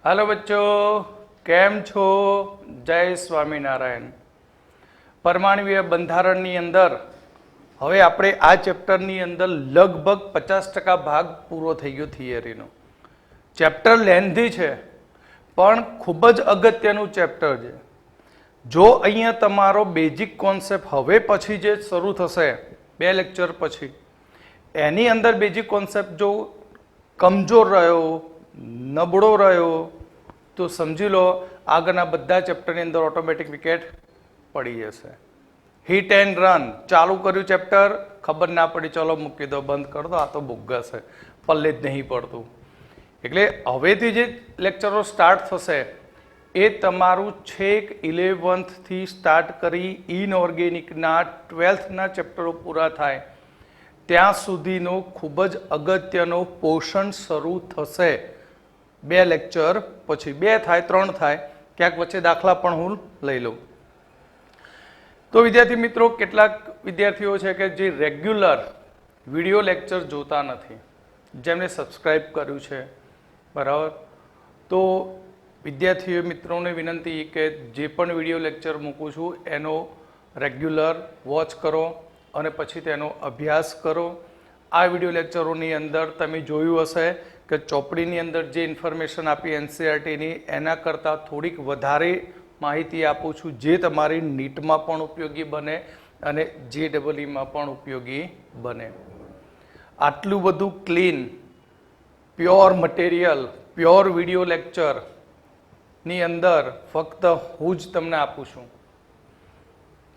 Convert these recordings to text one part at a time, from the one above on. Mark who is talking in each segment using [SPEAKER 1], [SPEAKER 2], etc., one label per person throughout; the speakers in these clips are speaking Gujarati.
[SPEAKER 1] हेलो बच्चों, केम छो? जय स्वामीनारायण। परमाणुीय બંધારણની અંદર હવે આપણે આ ચેપ્ટરની અંદર લગભગ 50% ભાગ પૂરો થઈ ગયો થિયરીનો. ચેપ્ટર લેન્ધી છે પણ ખૂબ જ અગત્યનું ચેપ્ટર છે. જો અહીંયા તમારો બેઝિક કોન્સેપ્ટ હવે પછી જે શરૂ થશે 2 લેક્ચર પછી, એની અંદર બેઝિક કોન્સેપ્ટ જો કમજોર રહ્યો, નબળો રહ્યો, તો સમજી લો આગળના બધા ચેપ્ટરની અંદર ઓટોમેટિક વિકેટ પડી જશે. હિટ એન્ડ રન ચાલુ કર્યું ચેપ્ટર, ખબર ના પડી, ચલો મૂકી દો, બંધ કરી દો, આ તો બોગસ છે, પલ્લે જ નહીં પડતું. એટલે હવેથી જે લેક્ચરો સ્ટાર્ટ થશે એ તમારું છેક 11th થી સ્ટાર્ટ કરી ઇનઓર્ગેનિકના 12થના ચેપ્ટરો પૂરા થાય ત્યાં સુધીનો ખૂબ જ અગત્યનો પોર્શન શરૂ થશે 2 લેક્ચર પછી. 2 થાય 3 થાય, ક્યાંક વચ્ચે દાખલા પણ હું લઈ લઉં. તો વિદ્યાર્થી મિત્રો, કેટલાક વિદ્યાર્થીઓ છે કે જે રેગ્યુલર વિડીયો લેક્ચર જોતા નથી, જેમને સબસ્ક્રાઈબ કર્યું છે, બરાબર. તો વિદ્યાર્થીઓ મિત્રોને વિનંતી કે જે પણ વિડીયો લેક્ચર મૂકું છું એનો રેગ્યુલર વોચ કરો અને પછી તેનો અભ્યાસ કરો. આ વિડીયો લેક્ચરોની અંદર તમે જોયું હશે કે ચોપડીની અંદર જે ઇન્ફોર્મેશન આપી એનસીઈઆરટીની એના કરતાં થોડીક વધારે માહિતી આપું છું, જે તમારી નીટમાં પણ ઉપયોગી બને અને JEEમાં પણ ઉપયોગી બને. આટલું બધું clean, pure material, pure video લેક્ચરની અંદર ફક્ત હું જ તમને આપું છું,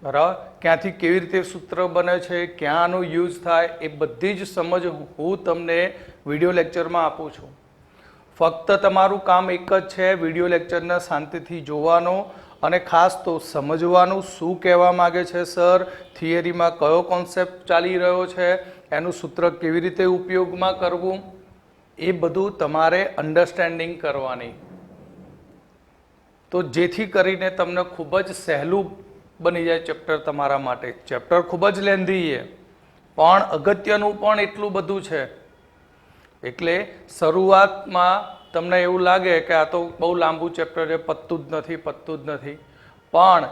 [SPEAKER 1] બરાબર. ક્યાંથી કેવી રીતે સૂત્ર બને છે, ક્યાંનો યુઝ થાય, એ બધી જ સમજ હું તમને વિડીયો લેક્ચરમાં આપું છું. ફક્ત તમારું કામ એક જ છે, વિડીયો લેક્ચરને શાંતિથી જોવાનો અને ખાસ તો સમજવાનું શું કહેવા માગે છે સર, થિયરીમાં કયો કોન્સેપ્ટ ચાલી રહ્યો છે, એનું સૂત્ર કેવી રીતે ઉપયોગમાં કરવું, એ બધું તમારે અન્ડરસ્ટેન્ડિંગ કરવાની. તો જેથી કરીને તમને ખૂબ જ સહેલું બની જાય ચેપ્ટર તમારા માટે. ચેપ્ટર ખૂબ જ લેન્ધી છે પણ અગત્યનું પણ એટલું બધું છે. એટલે શરૂઆતમાં તમને એવું લાગે કે આ તો બહુ લાંબુ ચેપ્ટર છે, પતતું જ નથી. પણ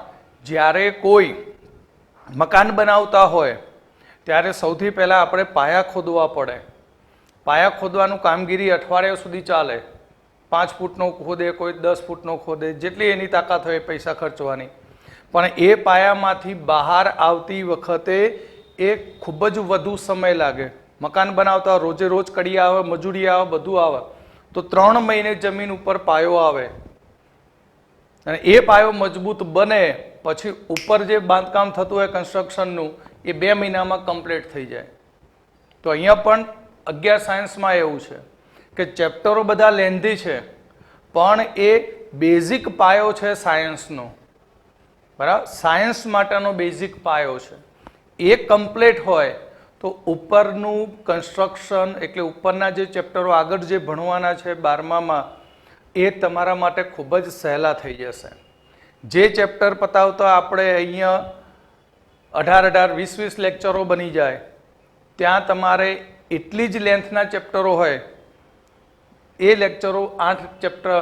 [SPEAKER 1] જ્યારે કોઈ મકાન બનાવતા હોય ત્યારે સૌથી પહેલાં આપણે પાયા ખોદવા પડે. પાયા ખોદવાનું કામગીરી અઠવાડિયા સુધી ચાલે. 5 ફૂટનો ખોદે, કોઈ 10 ફૂટનો ખોદે, જેટલી એની તાકાત હોય પૈસા ખર્ચવાની. પણ એ પાયામાંથી બહાર આવતી વખતે એ ખૂબ જ વધુ સમય લાગે. મકાન બનાવતા રોજે રોજ કડિયા આવે, મજૂરી આવે, બધું આવે, તો 3 મહિને જમીન ઉપર પાયો આવે અને એ પાયો મજબૂત બને પછી ઉપર જે બાંધકામ થતું હોય કન્સ્ટ્રક્શનનું એ 2 મહિનામાં કમ્પ્લીટ થઈ જાય. તો અહીંયા પણ 11 સાયન્સમાં એવું છે કે ચેપ્ટરો બધા લેન્ધી છે પણ એ બેઝિક પાયો છે સાયન્સનો, બરાબર. સાયન્સ માટેનો બેઝિક પાયો છે. એ કમ્પ્લીટ હોય તો ઉપરનું કન્સ્ટ્રક્શન એટલે ઉપરના જે ચેપ્ટરો આગળ જે ભણવાના છે 12માં એ તમારા માટે ખૂબ જ સહેલા થઈ જશે. જે ચેપ્ટર પતાવતા આપણે અહીંયા 18, 20 લેક્ચરો બની જાય, ત્યાં તમારે એટલી જ લેન્થના ચેપ્ટરો હોય, એ લેક્ચરો 8 ચેપ્ટર,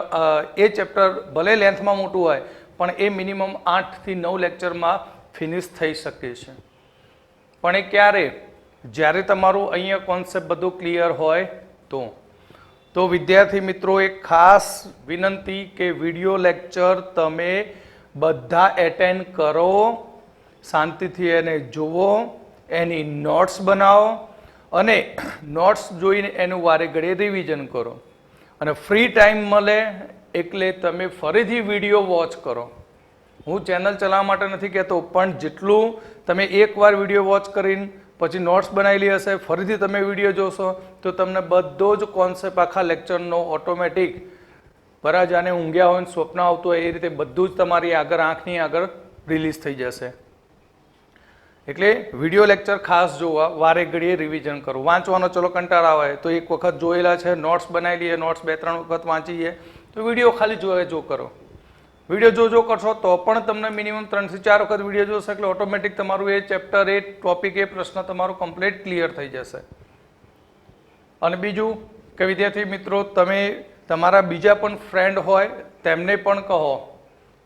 [SPEAKER 1] એ ચેપ્ટર ભલે લેન્થમાં મોટું હોય પણ એ મિનિમમ 8 થી 9 લેક્ચરમાં ફિનિશ થઈ શકે છે. પણ એ ક્યારે? જ્યારે તમારું અહીંયા કોન્સેપ્ટ બધું ક્લિયર હોય તો વિદ્યાર્થી મિત્રો, એક ખાસ વિનંતી કે વિડીયો લેક્ચર તમે બધા એટેન્ડ કરો, શાંતિથી એને જુઓ, એની નોટ્સ બનાવો અને નોટ્સ જોઈને એનું વારે ઘડીએ રિવિઝન કરો. અને ફ્રી ટાઈમ મળે એટલે તમે ફરીથી વિડીયો વોચ કરો. હું ચેનલ ચલાવવા માટે નથી કહેતો, પણ જેટલું તમે એકવાર વિડીયો વોચ કરીને પછી નોટ્સ બનાવેલી હશે, ફરીથી તમે વિડીયો જોશો તો તમને બધો જ કોન્સેપ્ટ આખા લેક્ચરનો ઓટોમેટિક, બરાબર, જાણે ઊંઘ્યા હોય ને સ્વપ્ન આવતું હોય એ રીતે બધું જ તમારી આગળ, આંખની આગળ રિલીઝ થઈ જશે. એટલે વિડીયો લેક્ચર ખાસ જોવા, વારે ઘડીએ રિવિઝન કરો. વાંચવાનો ચલો કંટાળો આવે તો એક વખત જોયેલા છે, નોટ્સ બનાવી લઈએ, નોટ્સ 2-3 વખત વાંચીએ, તો વિડીયો ખાલી જો કરો. વિડીયો જો કરશો તો પણ તમને મિનિમમ 3 થી 4 વખત વિડીયો જોશો એટલે ઓટોમેટિક તમારું એ ચેપ્ટર, એ ટોપિક, એ પ્રશ્ન તમારું કમ્પ્લીટ ક્લિયર થઈ જશે. અને બીજું કે વિદ્યાર્થી મિત્રો, તમે તમારા બીજા પણ ફ્રેન્ડ હોય તેમને પણ કહો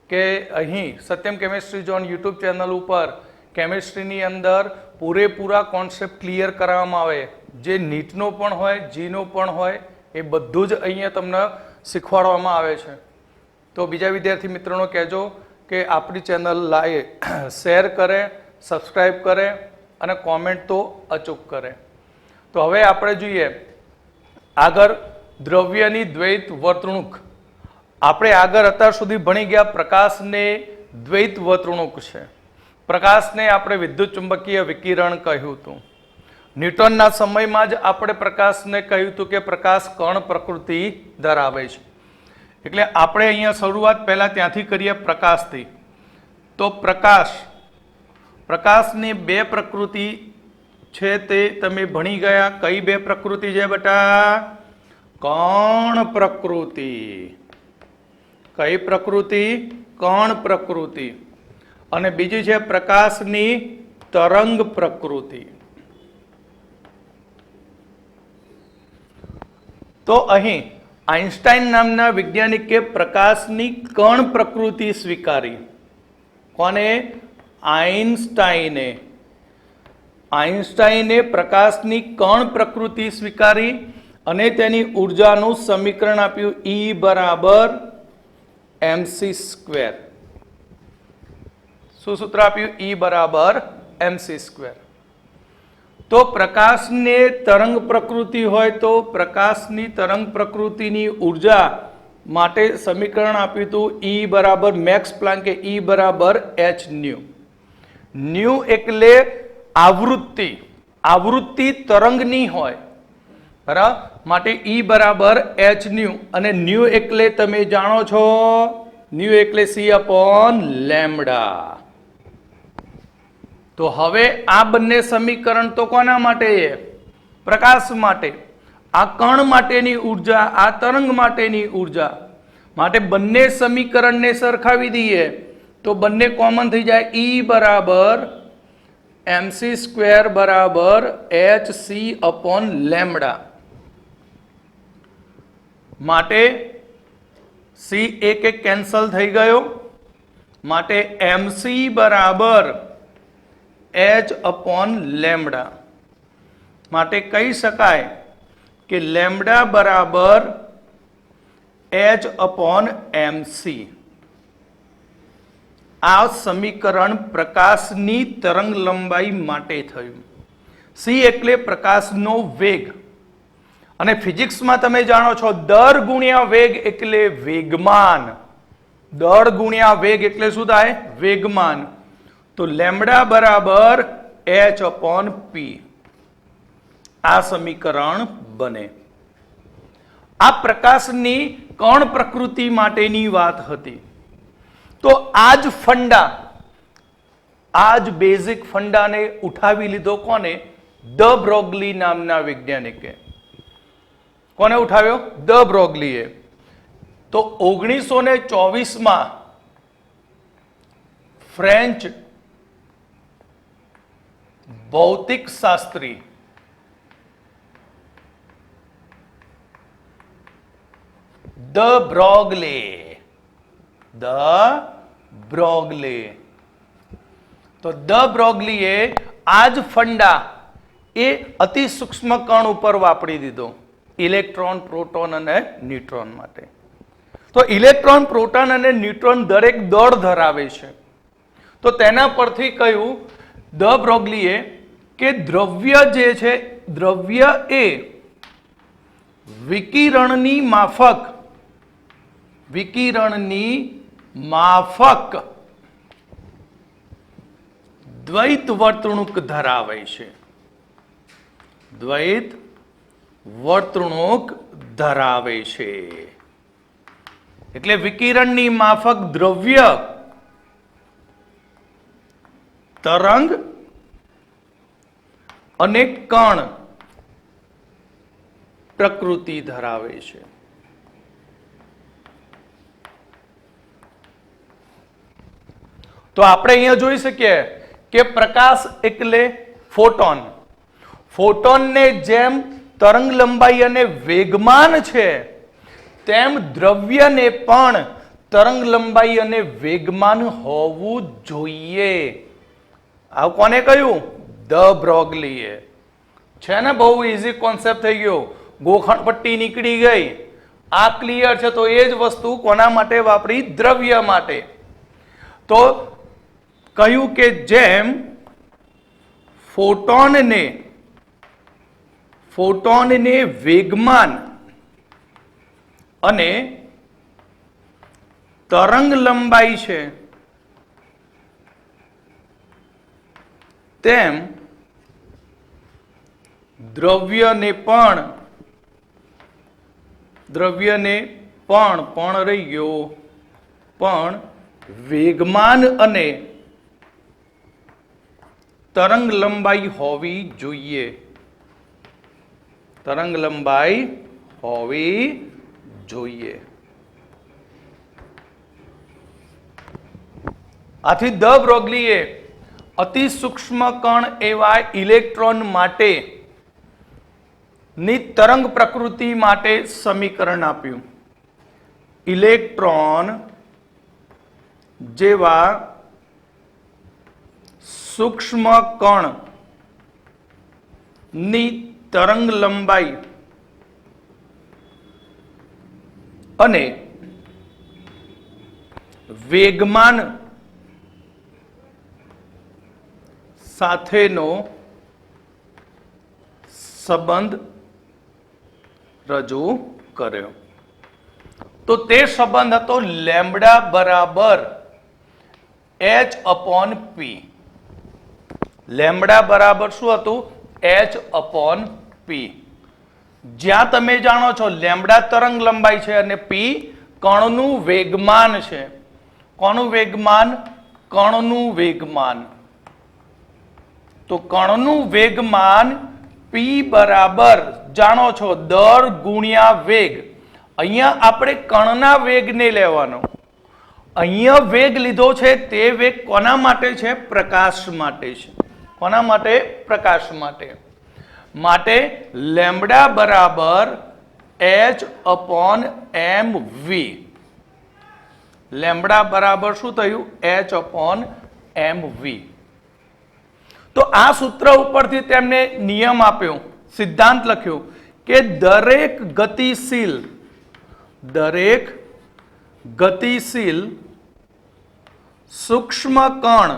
[SPEAKER 1] કે અહીં Satyam chemistry zone YouTube channel ઉપર કેમિસ્ટ્રીની અંદર પૂરેપૂરા કોન્સેપ્ટ ક્લિયર કરવામાં આવે, જે નીટનો પણ હોય, જીનો પણ હોય, એ બધું જ અહીંયા તમને શીખવાડવામાં આવે છે. તો બીજા વિદ્યાર્થી મિત્રોને કહેજો કે આપણી ચેનલ શેર કરે, સબસ્ક્રાઈબ કરે અને કોમેન્ટ તો અચૂક કરે. તો હવે આપણે જોઈએ આગળ દ્રવ્યની દ્વૈત વર્તણૂક. આપણે આગળ અત્યાર સુધી ભણી ગયા પ્રકાશને દ્વૈત વર્તણૂક છે. પ્રકાશને આપણે વિદ્યુત ચુંબકીય વિકિરણ કહ્યું હતું. ન્યૂટનના સમયમાં જ આપણે પ્રકાશને કહ્યું હતું કે પ્રકાશ કણ પ્રકૃતિ ધરાવે છે. એટલે આપણે અહીંયા શરૂઆત પહેલા ત્યાંથી કરીએ પ્રકાશથી. તો પ્રકાશની બે પ્રકૃતિ છે તે તમે ભણી ગયા. કઈ બે પ્રકૃતિ છે બેટા? કણ પ્રકૃતિ. કઈ પ્રકૃતિ? કણ પ્રકૃતિ. અને બીજી છે પ્રકાશની તરંગ પ્રકૃતિ. તો અહીં આઇન્સ્ટાઈન નામના વૈજ્ઞાનિકે પ્રકાશની કણ પ્રકૃતિ સ્વીકારી. કોને? આઇન્સ્ટાઈને પ્રકાશની કણ પ્રકૃતિ સ્વીકારી અને તેની ઉર્જાનું સમીકરણ આપ્યું E બરાબર mc². શું સૂત્ર આપ્યું? E બરાબર mc². તો પ્રકાશને તરંગ પ્રકૃતિ હોય તો પ્રકાશની તરંગ પ્રકૃતિની ઉર્જા માટે સમીકરણ આપ્યું હતું E બરાબર મેક્સ પ્લાન્કે E બરાબર h². ન્યુ એટલે આવૃત્તિ. આવૃત્તિ તરંગની હોય, બરાબર, માટે E બરાબર h². અને ન્યુ એટલે તમે જાણો છો, ન્યુ એટલે C/λ. તો હવે આ બંને સમીકરણ તો કોના માટે? પ્રકાશ માટે. આ કણ માટેની ઉર્જા, આ તરંગ માટેની ઉર્જા. માટે બંને સમીકરણને સરખાવી દઈએ તો બંને કોમન થઈ જાય. E બરાબર mc² બરાબર hc/λ. માટે C એક કેન્સલ થઈ ગયો. માટે mc બરાબર h/λ. માટે કહી શકાય કે લેમ્બડા બરાબર h/mc. આ સમીકરણ પ્રકાશની તરંગ લંબાઈ માટે થયું. C એટલે પ્રકાશનો વેગ. અને ફિઝિક્સમાં તમે જાણો છો દર ગુણ્યા વેગ એટલે વેગમાન. દર ગુણ્યા વેગ એટલે શું થાય? વેગમાન. તો લેમ્બડા બરાબર h/p. આ સમીકરણ બને. આ પ્રકાશની કણ પ્રકૃતિ માટેની વાત હતી. તો આ જ ફંડા, આ જ બેઝિક ફંડાને ઉઠાવી લીધો કોને? દ બ્રોગલી નામના વૈજ્ઞાનિકે. કોને ઉઠાવ્યો? દ બ્રોગલીએ. તો 1924 ફ્રેન્ચ ભૌતિક શાસ્ત્રી દ બ્રોગલે. તો દ બ્રોગલીએ આ જ ફંડા એ અતિ સૂક્ષ્મ કણ ઉપર વાપરી દીધો. ઇલેક્ટ્રોન, પ્રોટોન અને ન્યુટ્રોન માટે. તો ઇલેક્ટ્રોન, પ્રોટોન અને ન્યુટ્રોન દરેક દળ ધરાવે છે. તો તેના પરથી કહ્યું દ બ્રોગલીએ કે દ્રવ્ય જે છે, દ્રવ્ય એ વિકિરણની માફક દ્વૈત વર્તણૂક ધરાવે છે. દ્વૈત વર્તણૂક ધરાવે છે. એટલે વિકિરણની માફક દ્રવ્ય, તરંગ અને કણ પ્રકૃતિ ધરાવે છે. તો આપણે અહીંયા જોઈ શકીએ કે પ્રકાશ એટલે ફોટોન. ફોટોનને જેમ તરંગ લંબાઈ અને વેગમાન છે તેમ દ્રવ્યને પણ તરંગ લંબાઈ અને વેગમાન હોવું જોઈએ. આ કોને કહ્યું? ધ બ્રોગલીએ. છે ને બહુ ઇઝી કોન્સેપ્ટ થઈ ગયો. ગોખણ પટ્ટી નીકળી ગઈ. આ ક્લિયર છે. તો એ જ વસ્તુ કોના માટે વાપરી? દ્રવ્ય માટે. તો કહ્યું કે જેમ ફોટોનને વેગમાન અને તરંગ લંબાઈ છે, તેમ દ્રવ્યને પણ રહી ગયો પણ વેગમાન અને તરંગ લંબાઈ હોવી જોઈએ. તરંગ લંબાઈ હોવી જોઈએ. આથી ધ બ્રોગલીએ અતિ સૂક્ષ્મ કણ એવા ઇલેક્ટ્રોન માટે ની તરંગ પ્રકૃતિ માટે સમીકરણ આપ્યું. ઇલેક્ટ્રોન જેવા સૂક્ષ્મ કણ ની તરંગ લંબાઈ અને વેગમાન સાથેનો સંબંધ રજૂ કર્યો. તો તે સંબંધ હતો લેમ્બડા બરાબર h/p. લેમ્બડા બરાબર શું હતું? h/p. જ્યાં તમે જાણો છો લેમ્બડા તરંગ લંબાઈ છે અને p કણનું વેગમાન છે. કોનું વેગમાન? કણનું વેગમાન. તો કણનું વેગમાન p બરાબર જાણો છો દર ગુણ્યા વેગ. અહીંયા આપણે કણના વેગને લેવાનો. અહીંયા વેગ લીધો છે તે વેગ કોના માટે છે? પ્રકાશ માટે છે. કોના માટે? પ્રકાશ માટે. માટે લેમ્બડા બરાબર h/mv. લેમ્બડા બરાબર શું થયું? h/mv. તો આ સૂત્ર ઉપરથી તેમને નિયમ આપ્યો, સિદ્ધાંત લખ્યો કે દરેક ગતિશીલ સૂક્ષ્મ કણ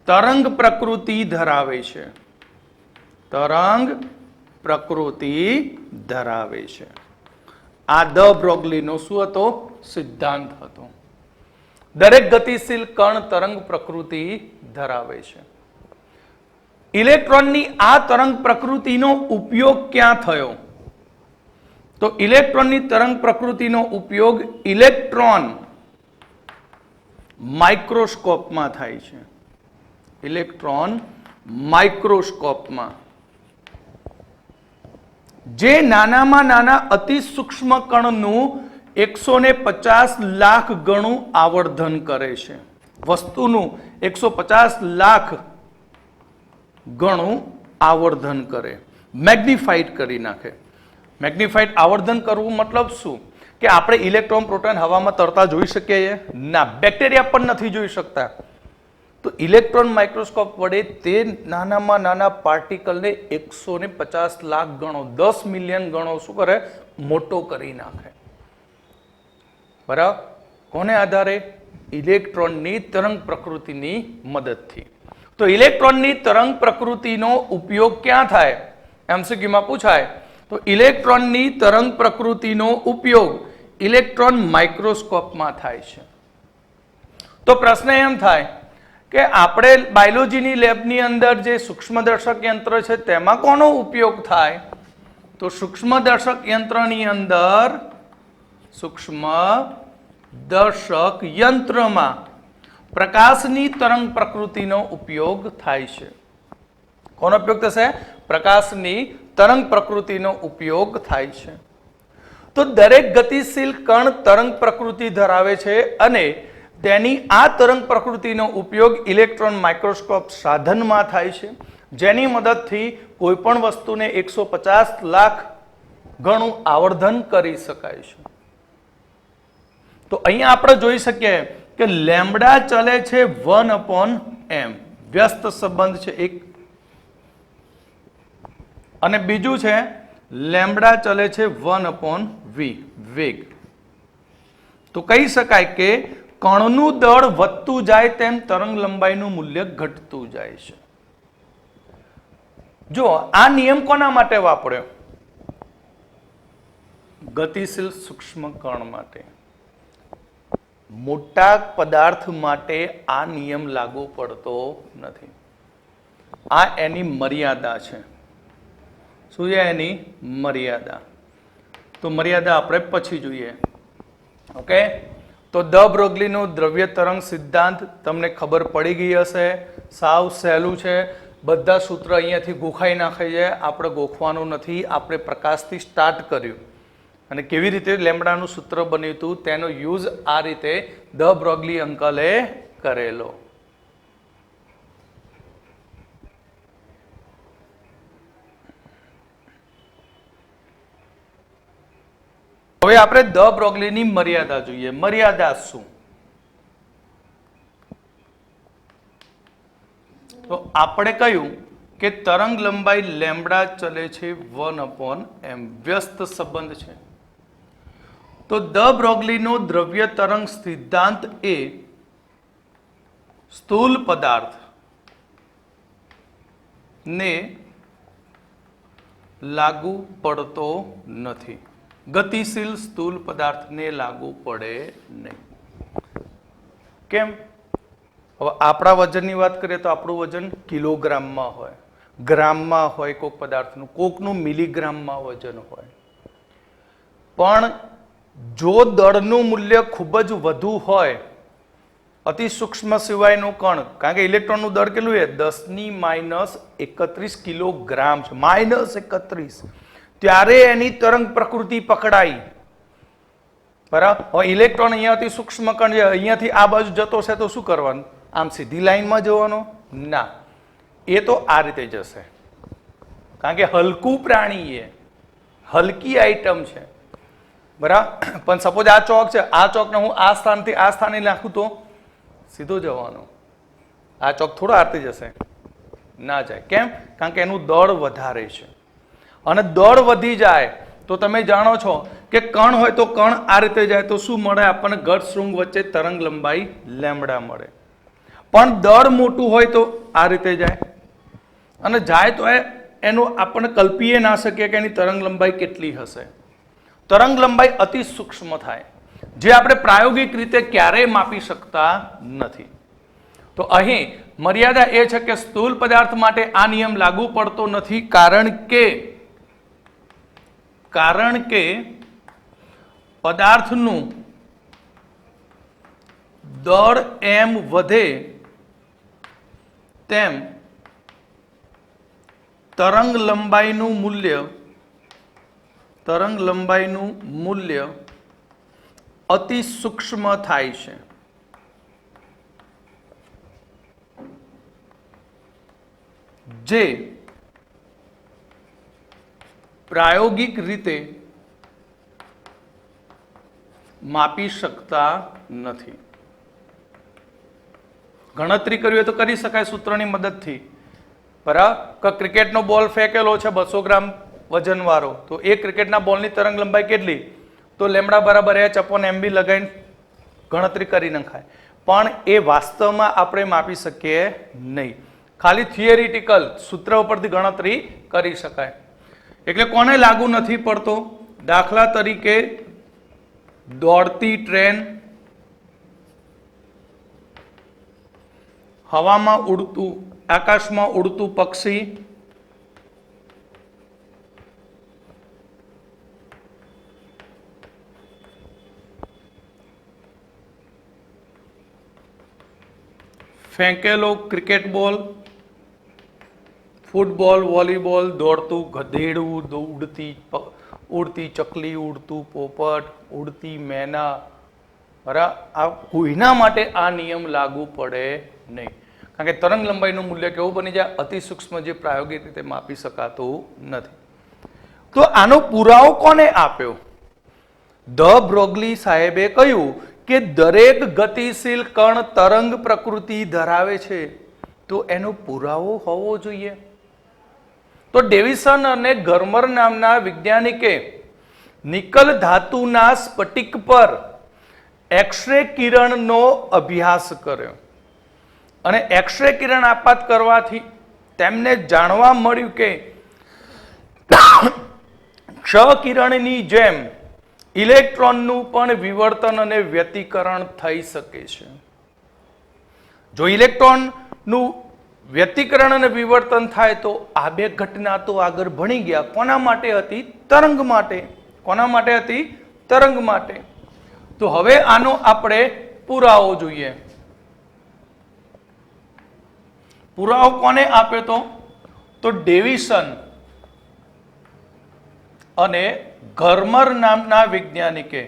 [SPEAKER 1] તરંગ પ્રકૃતિ ધરાવે છે. તરંગ પ્રકૃતિ ધરાવે છે. આ ધ બ્રોગલીનો શું હતો? સિદ્ધાંત હતો. દરેક ગતિશીલ કણ તરંગ પ્રકૃતિ ધરાવે છે. ઇલેક્ટ્રોનની આ તરંગ પ્રકૃતિનો ઉપયોગ ક્યાં થયો? તો ઇલેક્ટ્રોનની તરંગ પ્રકૃતિનો ઉપયોગ ઇલેક્ટ્રોન માઇક્રોસ્કોપમાં થાય છે. ઇલેક્ટ્રોન માઇક્રોસ્કોપમાં જે નાનામાં નાના અતિ સૂક્ષ્મ કણનું 150 લાખ ગણું આવર્ધન કરે છે. વસ્તુનું 150 લાખ ગણું આવર્ધન કરે, મેગ્નિફાઈડ કરી નાખે. મેગ્નિફાઈડ આવર્ધન કરવું મતલબ શું? કે આપણે ઇલેક્ટ્રોન પ્રોટોન હવામાં તરતા જોઈ શકીએ? ના. બેક્ટેરિયા પણ નથી જોઈ શકતા. તો ઇલેક્ટ્રોન માઇક્રોસ્કોપ વડે તે નાનામાં નાના પાર્ટિકલને 150 લાખ ગણો, 10 મિલિયન ગણો શું કરે? મોટો કરી નાખે. બરાબર? કોને આધારે? ઇલેક્ટ્રોનની તરંગ પ્રકૃતિની મદદથી. તો ઇલેક્ટ્રોનની તરંગ પ્રકૃતિનો ઉપયોગ ક્યાં થાય? એમસીક્યુમાં પૂછાય. તો ઇલેક્ટ્રોનની તરંગ પ્રકૃતિનો ઉપયોગ ઇલેક્ટ્રોન માઇક્રોસ્કોપમાં થાય છે. તો પ્રશ્ન એમ થાય કે આપણે બાયોલોજીની લેબની અંદર જે સૂક્ષ્મદર્શક યંત્ર છે તેમાં કોનો ઉપયોગ થાય? તો સૂક્ષ્મદર્શક યંત્રની અંદર સૂક્ષ્મદર્શક યંત્રમાં પ્રકાશની તરંગ પ્રકૃતિનો ઉપયોગ થાય છે. કોનો ઉપયોગ થશે? પ્રકાશની તરંગ પ્રકૃતિનો ઉપયોગ થાય છે. તો દરેક ગતિશીલ કણ તરંગ પ્રકૃતિ ધરાવે છે અને તેની આ તરંગ પ્રકૃતિનો ઉપયોગ ઇલેક્ટ્રોન માઇક્રોસ્કોપ સાધનમાં થાય છે, જેની મદદથી કોઈ પણ વસ્તુને 150 લાખ ઘણું આવર્ધન કરી શકાય છે. તો અહીંયા આપણે જોઈ શકીએ કે લેમ્બડા ચલે છે 1/m, વ્યસ્ત સંબંધ છે એક, અને બીજું છે લેમ્બડા ચલે છે 1/v, વેગ. તો કહી શકાય કે કણનું દળ વધતું જાય તેમ તરંગ લંબાઈનું મૂલ્ય ઘટતું જાય છે. જો આ નિયમ કોના માટે વાપર્યો? ગતિશીલ સૂક્ષ્મ કણ માટે. મોટા પદાર્થ માટે આ નિયમ લાગુ પડતો નથી. આ એની મર્યાદા છે. શું છે એની મર્યાદા? તો મર્યાદા આપણે પછી જોઈએ. ઓકે, તો દ બ્રોગ્લીનો દ્રવ્ય તરંગ સિદ્ધાંત તમને ખબર પડી ગઈ હશે. સાવ સહેલું છે. બધા સૂત્ર અહીંયાથી ગોખાઈ નાખાઈ જાય, આપણે ગોખવાનું નથી. આપણે પ્રકાશથી સ્ટાર્ટ કર્યું અને કેવી રીતે લેમ્બડાનું સૂત્ર બન્યું હતું તેનો યુઝ આ રીતે દ બ્રોગ્લી અંકલે કરેલો. હવે આપણે દ બ્રોગ્લીની મર્યાદા જોઈએ. મર્યાદા શું? તો આપણે કહ્યું કે તરંગ લંબાઈ લેમ્બડા ચલે છે 1/m, વ્યસ્ત સંબંધ છે. તો દ બ્રોગ્લીનો દ્રવ્ય તરંગ સિદ્ધાંત એ સ્થૂલ પદાર્થ ને લાગુ પડતો નથી. ગતિશીલ સ્થૂલ પદાર્થને લાગુ પડે નહીં. કેમ? હવે આપણા વજનની વાત કરીએ તો આપણું વજન કિલોગ્રામમાં હોય, ગ્રામમાં હોય, કોઈક પદાર્થનું, કોકનું મિલીગ્રામમાં વજન હોય. પણ જો દળનું મૂલ્ય ખૂબ જ વધુ હોય, અતિ સૂક્ષ્મ સિવાયનું કણ, કારણ કે ઇલેક્ટ્રોનનું દળ કેટલું છે? 10⁻31 કિલોગ્રામ છે, -31. ત્યારે એની તરંગ પ્રકૃતિ પકડાઈ. બરાબર. હવે ઇલેક્ટ્રોન અહીંયાથી સૂક્ષ્મ કણ છે, અહીંયાથી આ બાજુ જતો છે તો શું કરવાનું? આમ સીધી લાઈનમાં જવાનો? ના, એ તો આ રીતે જશે, કારણ કે હલકું પ્રાણી એ હલકી આઈટમ છે. બરાબર. પણ સપોઝ આ ચોક છે, આ ચોકને હું આ સ્થાનથી આ સ્થાને નાખું તો સીધો જવાનો. આ ચોક થોડો આરતી જશે? ના જાય. કેમ? કારણ કે એનું દળ વધારે છે. અને દળ વધી જાય તો તમે જાણો છો કે કણ હોય તો કણ આ રીતે જાય તો શું મળે આપણને? ઘટ શૃંગ વચ્ચે તરંગ લંબાઈ લેમ્બડા મળે. પણ દળ મોટું હોય તો આ રીતે જાય, અને જાય તો એનું આપણને કલ્પીએ ના શકીએ કે એની તરંગ લંબાઈ કેટલી હશે. તરંગ લંબાઈ અતિ સૂક્ષ્મ થાય, જે આપણે પ્રાયોગિક રીતે ક્યારેય માપી શકતા નથી. તો અહીં મર્યાદા એ છે કે સ્થૂલ પદાર્થ માટે આ નિયમ લાગુ પડતો નથી, કારણ કે પદાર્થનું દળ એમ વધે તેમ તરંગ લંબાઈનું મૂલ્ય અતિ સૂક્ષ્મ થાય છે. જે પ્રાયોગિક રીતે માપી શકતા નથી. ગણતરી કરવી હોય તો કરી શકાય સૂત્રની મદદથી. બરાબર. ક્રિકેટનો બોલ ફેંકેલો છે 200 ગ્રામ વજન વાળો, તો એ ક્રિકેટના બોલની તરંગ લંબાઈ કેટલી? તો લેમ્બડા બરાબર h/mv લગાવીને ગણતરી કરી નખાય. પણ એ વાસ્તવમાં આપણે માપી શકીએ નહીં. ખાલી થિયરિટિકલ સૂત્ર ઉપરથી ગણતરી કરી શકાય. એટલે કોને લાગુ નથી પડતો? દાખલા તરીકે દોડતી ટ્રેન, હવામાં ઉડતું, આકાશમાં ઉડતું પક્ષી, ફેંકેલો ક્રિકેટ બોલ, ફૂટબોલ, વોલીબોલ, દોડતું ગધેડું, ઉડતી ચકલી, ઉડતું પોપટ, ઉડતી મેના. બરાબર. આ કોઈના માટે આ નિયમ લાગુ પડે નહીં, કારણ કે તરંગ લંબાઈનું મૂલ્ય કેવું બની જાય? અતિ સૂક્ષ્મ, જે પ્રાયોગિક રીતે માપી શકાતું નથી. તો આનો પુરાવો કોને આપ્યો? ધ બ્રોગલી સાહેબે કહ્યું કે દરેક ગતિશીલ કણ તરંગ પ્રકૃતિ ધરાવે છે, તો એનો પુરાવો હોવો જોઈએ. તો ડેવિસન અને ગર્મર નામના વૈજ્ઞાનિકે નિકલ ધાતુના સ્ફટિક પર એક્સરે કિરણનો અભ્યાસ કર્યો અને એક્સરે કિરણ આપાત કરવાથી તેમને જાણવા મળ્યું કે ક્ષ કિરણની જેમ ઇલેક્ટ્રોનનું પણ વિવર્તન અને વ્યતિકરણ થઈ શકે છે. જો ઇલેક્ટ્રોનનું વ્યતિકરણ અને વિવર્તન થાય તો આ બે ઘટના તો આગળ ભણી ગયા. કોના માટે હતી? તરંગ માટે. કોના માટે હતી? તરંગ માટે. તો હવે આનો આપણે પુરાવો જોઈએ. પુરાવો કોને આપ્યો? તો ડેવિસન અને ગર્મર નામના વૈજ્ઞાનિકે.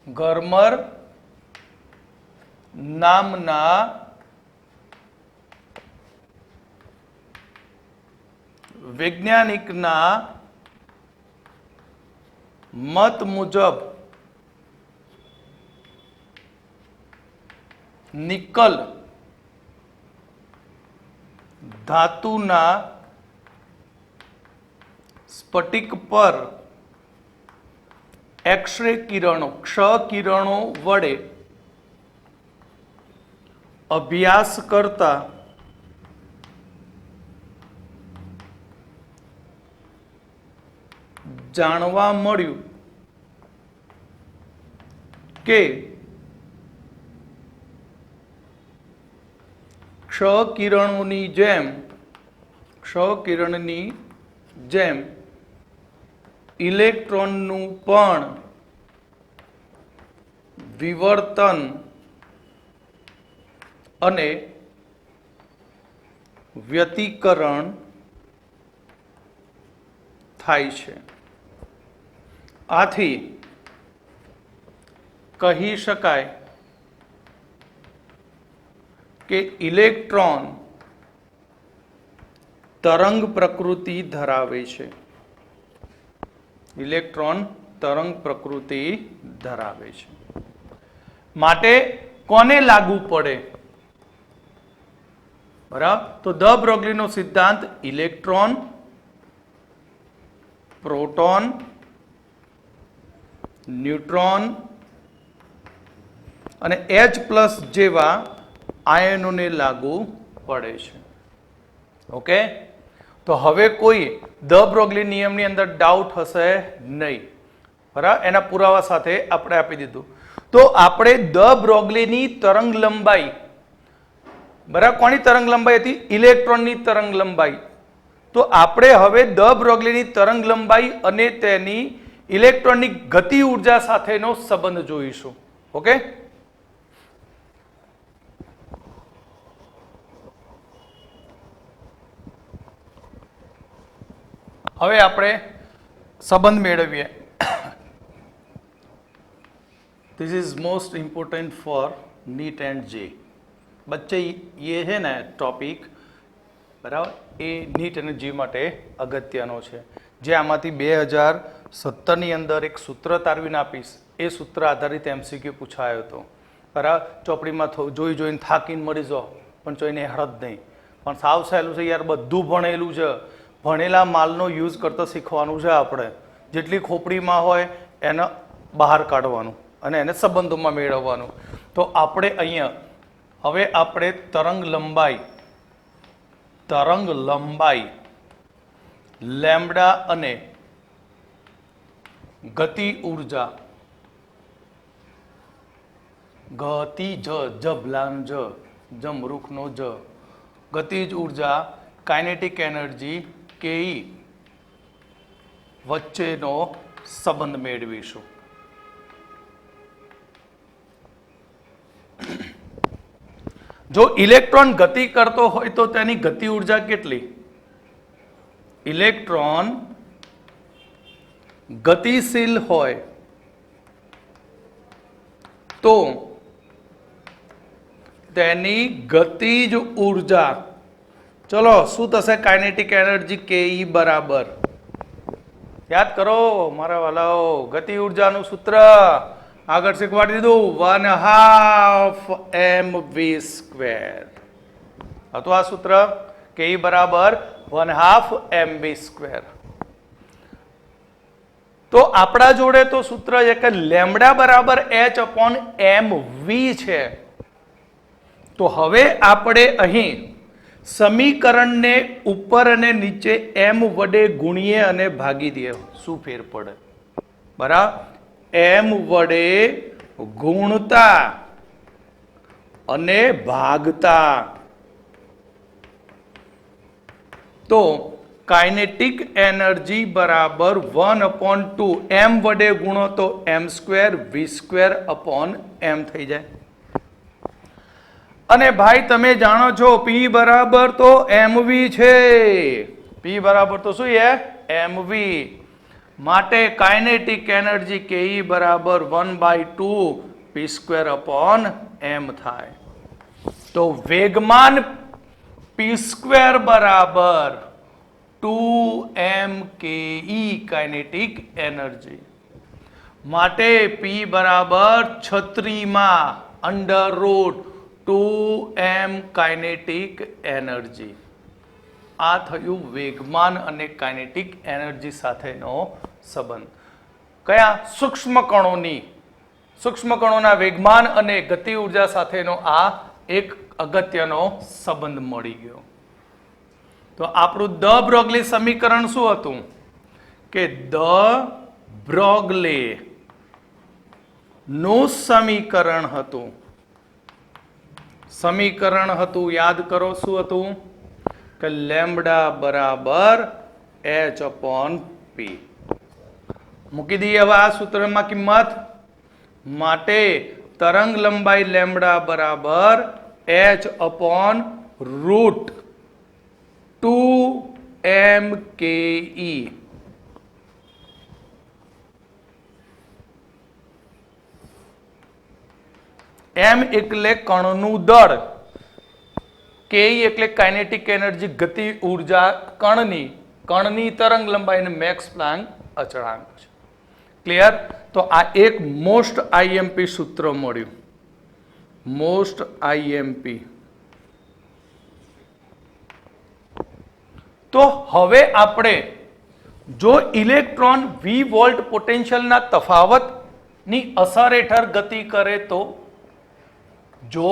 [SPEAKER 1] ગર્મર નામના વૈજ્ઞાનિકના મત મુજબ નિકલ ધાતુના સ્ફટિક પર એક્સરે કિરણો, ક્ષ કિરણો વડે અભ્યાસ કરતા જાણવા મળ્યું કે ક્ષ કિરણની જેમ ઇલેક્ટ્રોનનું પણ વિવર્તન અને વ્યતિકરણ થાય છે. આથી કહી શકાય કે ઇલેક્ટ્રોન તરંગ પ્રકૃતિ ધરાવે છે. ઇલેક્ટ્રોન તરંગ પ્રકૃતિ ધરાવે છે. માટે કોને લાગુ પડે? બરાબર. તો ધ બ્રોગલીનો સિદ્ધાંત ઇલેક્ટ્રોન, પ્રોટોન, ન્યુટ્રોન અને H+ જેવા આયનોને લાગુ પડે છે. ઓકે. તો હવે કોઈ ધ બ્રોગલી નિયમની અંદર ડાઉટ હશે નહીં. બરાબર. એના પુરાવા સાથે આપણે આપી દીધું. તો આપણે ધ બ્રોગલીની તરંગ લંબાઈ, બરાબર, કોની તરંગ લંબાઈ હતી? ઇલેક્ટ્રોનની તરંગ લંબાઈ. તો આપણે હવે ધ બ્રોગલીની તરંગ લંબાઈ અને તેની ઇલેક્ટ્રોનની ગતિ ઉર્જા સાથેનો સંબંધ જોઈશું. ઓકે. હવે આપણે સંબંધ મેળવીએ. This is most important for NEET and JEE. बच्चे ये है ना टॉपिक, बराबर, એ નીટ અને જી માટે અગત્યનો છે. જે આમાંથી 2017ની અંદર એક સૂત્ર તારવીને આપીશ, એ સૂત્ર આધારિત MCQ પૂછાયો હતો. બરાબર. ચોપડીમાં જોઈને થાકીને મળી જાઓ પણ જોઈને હળદ નહીં. પણ સાવ સહેલું છે યાર, બધું ભણેલું છે. ભણેલા માલનો યુઝ કરતા શીખવાનું છે આપણે. જેટલી ખોપડીમાં હોય એને બહાર કાઢવાનું અને એને સંબંધોમાં મેળવવાનું. તો આપણે અહીંયા હવે આપણે તરંગ લંબાઈ લેમ્બડા અને ગતિ ઉર્જા, જમરૂખનો જ, ગતિજ ઉર્જા, કાઇનેટિક એનર્જી KE વચ્ચેનો સંબંધ મેળવીશું. જો ઇલેક્ટ્રોન ગતિ કરતો હોય તો તેની ગતિ ઉર્જા કેટલી? ઇલેક્ટ્રોન ગતિશીલ હોય તો તેની ગતિજ ઉર્જા, ચલો શું થશે? કાઇનેટિક એનર્જી KE બરાબર યાદ કરો મારા વાલાઓ, ગતિ ઉર્જાનું સૂત્ર આગળ શીખવાડી દીધું, 1/2 mv². હતું આ સૂત્ર કે E બરાબર 1/2 mv². તો આપણા જોડે તો સૂત્ર છે કે લેમ્બડા બરાબર h/mv છે. તો હવે આપણે અહીં સમીકરણને ઉપર અને નીચે m વડે ગુણીએ અને ભાગી દઈએ. શું ફેર પડે? બરાબર, m વડે ગુણતા અને ભાગતા. તો કાઇનેટિક એનર્જી બરાબર 1/2 m વડે ગુણો તો m², v²/m થઈ જાય. અને ભાઈ તમે જાણો છો P બરાબર તો mv છે. P બરાબર તો શું છે? mv. માટે કાઇનેટિક એનર્જી કે E બરાબર 1/2 p²/m થાય. તો વેગમાન p² બરાબર 2mke કાઇનેટિક એનર્જી. માટે P બરાબર 36/√2m કાઇનેટિક એનર્જી. આ થયું વેગમાન અને કાઇનેટિક એનર્જી સાથેનો સંબંધ. કયા? સૂક્ષ્મ કણોની, સૂક્ષ્મ કણોના વેગમાન અને ગતિ ઉર્જા સાથેનો આ એક અગત્યનો સંબંધ મળી ગયો. તો આપણું દ બ્રોગલી સમીકરણ શું હતું? કે દ બ્રોગલે નું સમીકરણ હતું. સમીકરણ હતું, યાદ કરો શું હતું? કે લેમ્બડા બરાબર h/p. મૂકી દઈએ હવે આ સૂત્રમાં કિંમત. માટે તરંગ લંબાઈ લેમ્બડા બરાબર h/√2mke. m એટલે કણનું દળ, કે એટલે કાઇનેટિક એનર્જી ગતિ ઉર્જા કણની, કણની તરંગ લંબાઈને મેક્સ પ્લાન્ક અચળાંક છે. ક્લિયર? તો આ એક મોસ્ટ આઈએમપી સૂત્ર મળ્યું. Most IMP. તો હવે આપણે જો ઇલેક્ટ્રોન v વોલ્ટ પોટેન્શિયલના તફાવતની અસર હેઠળ ગતિ કરે તો, જો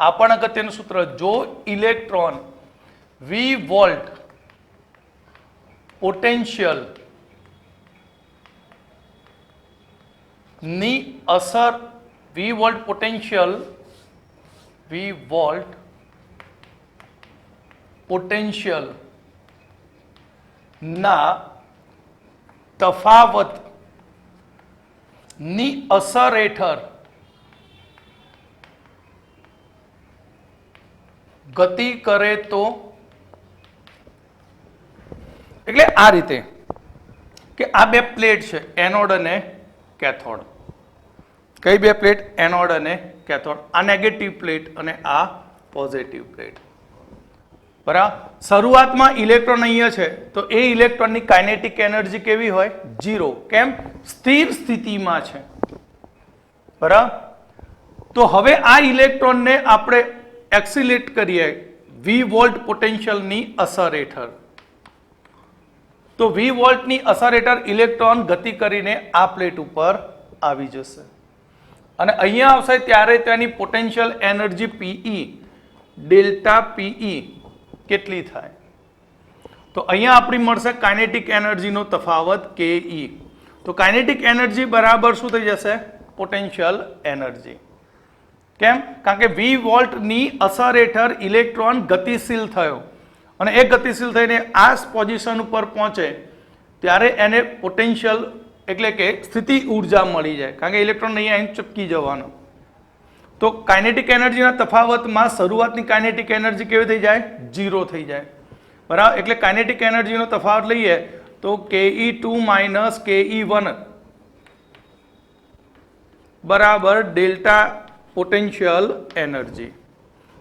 [SPEAKER 1] આ પણ અગત્યનું સૂત્ર, જો ઇલેક્ટ્રોન v વોલ્ટ પોટેન્શિયલ ની અસર, v volt potential, v volt potential ના તફાવત ની અસર હેઠળ ગતિ કરે તો, એટલે આ રીતે કે આ બે પ્લેટ છે, એનોડ અને કેથોડ. કઈ બે પ્લેટ? એનોડ અને કેથોડ. આ નેગેટિવ પ્લેટ અને આ પોઝિટિવ પ્લેટ. બરાબર. શરૂઆતમાં ઇલેક્ટ્રોન અહીંયા છે તો એ ઇલેક્ટ્રોનની કાઇનેટિક એનર્જી કેવી હોય? 0. કેમ? સ્થિર સ્થિતિમાં છે. બરાબર. તો હવે આ ઇલેક્ટ્રોનને આપણે એક્સિલેટ કરીએ v વોલ્ટ પોટેન્શિયલની અસર હેઠળ. તો v વોલ્ટની અસર હેઠળ ઇલેક્ટ્રોન ગતિ કરીને આ પ્લેટ ઉપર આવી જશે અને અહીંયા આવશે ત્યારે તેની potential energy Pe, delta Pe કેટલી થાય? તો અહીંયા આપણી મળશે કાઇનેટિક એનર્જીનો તફાવત Ke. તો કાઇનેટિક એનર્જી બરાબર શું થઈ જશે? Potential energy. કેમ? કારણ કે v વોલ્ટની અસર હેઠળ ઇલેક્ટ્રોન ગતિશીલ થયો અને એ ગતિશીલ થઈને આ પોઝિશન ઉપર પહોંચે ત્યારે એને પોટેન્શિયલ એટલે કે સ્થિતિ ઉર્જા મળી જાય, કારણ કે ઇલેક્ટ્રોન અહીંયા ચપકી જવાનો. તો કાઇનેટિક એનર્જીના તફાવતમાં શરૂઆતની કાઇનેટિક એનર્જી કેવી થઈ જાય? 0 થઈ જાય. બરાબર. એટલે કાઇનેટિક એનર્જીનો તફાવત લઈએ તો Ke2 - Ke1 બરાબર ડેલ્ટા પોટેન્શિયલ એનર્જી.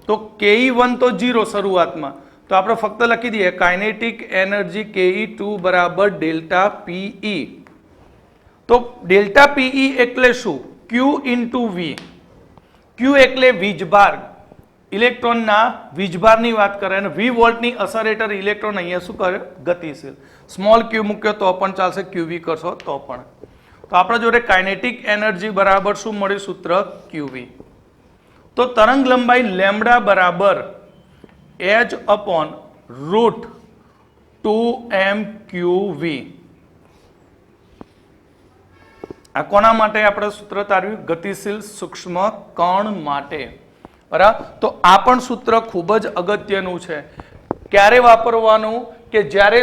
[SPEAKER 1] તો Ke1 તો 0 શરૂઆતમાં, તો આપણે ફક્ત લખી દઈએ કાઇનેટિક એનર્જી Ke2 બરાબર ડેલ્ટા પીઈ. તો ડેલ્ટા પીઈ એટલે શું? Q ઇન્ટુ વી. Q એટલે વીજભાર, ઇલેક્ટ્રોનના વીજભારની વાત કરે, અને વી વોલ્ટની અસર હેઠળ ઇલેક્ટ્રોન અહીંયા શું કરે? ગતિશીલ. સ્મોલ q મૂક્યો તો પણ ચાલશે, qv કરશો તો પણ. તો આપણા જોડે કાઇનેટિક એનર્જી બરાબર શું મળ્યું સૂત્ર? qv. તો તરંગ લંબાઈ લેમ્બડા બરાબર h અપોન રૂટ 2mqv. આ કોના માટે આપણે સૂત્ર તારવ્યું? ગતિશીલ સૂક્ષ્મ કણ માટે. બરાબર. તો આ પણ સૂત્ર ખૂબ જ અગત્યનું છે. ક્યારે વાપરવાનું? કે જ્યારે